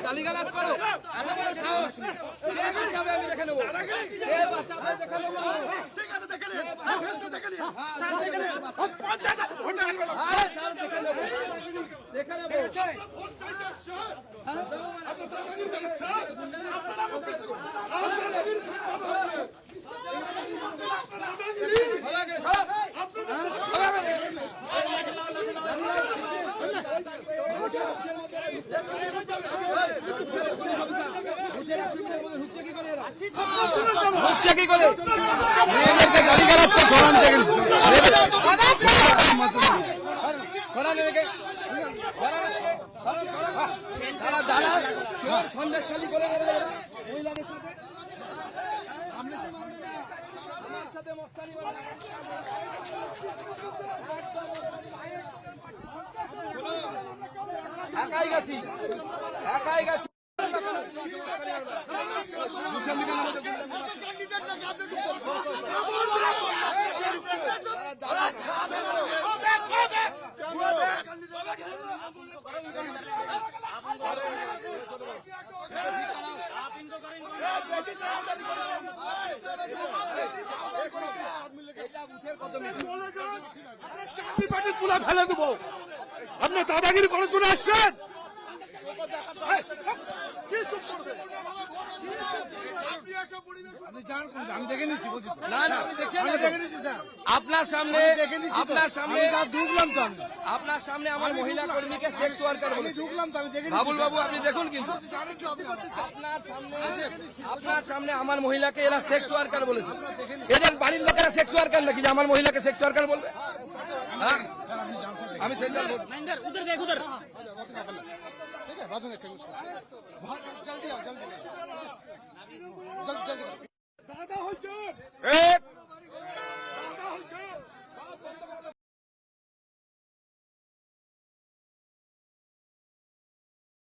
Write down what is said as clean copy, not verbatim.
গালিগালাজ করো, এত বড় সাহস, কে বাঁচাবে আমি দেখে নেবো, কে বাঁচাবে দেখে নেবো। ঠিক আছে দেখে নিন, ফেসটা দেখে নিন, চাল দেখে নিন, 50 ভোট আনবে। আরে স্যার দেখে নেবো, দেখে নেবো। ভোট চাইতে আসছেন, আপনার দাদাগিরি দেখাচ্ছেন, আপনারা মুখস্থ করছেন, আপনারা দাদাগিরি থাকবে না আপনি। দাদাগিরি হচ্ছে কি করে মেয়েদেরকে গালিগালাজ করে সরান থেকে সন্দেশখালী করে মহিলাদের সাথে আমার সাথে মস্তানি একাই গেছি একাই গেছি তুলে ফেলে দেবো। আপনি দাদাগিরি করে চলে আসছেন, আমি দেখে নিচ্ছি। না না আপনার সামনে ঢুকলাম তো আমি, আপনার সামনে আমার মহিলা কর্মীকে সেক্স ওয়ার্কার বলে ঢুকলাম তো আমি দেখে বাবুল বাবু আপনি দেখুন কিন্তু আপনার সামনে আমার মহিলাকে এরা সেক্স ওয়ার্কার বলেছে। এদের বাড়ির লোকেরা সেক্স ওয়ার্কার নাকি যে আমার মহিলাকে সেক্স ওয়ার্কার বলবে? হ্যাঁ আমি সেন্ট্রাল উধর দেখ উধর ঠিক আছে, बाद में देखेंगे उसको। जल्दी आओ, जल्दी जल्दी जल्दी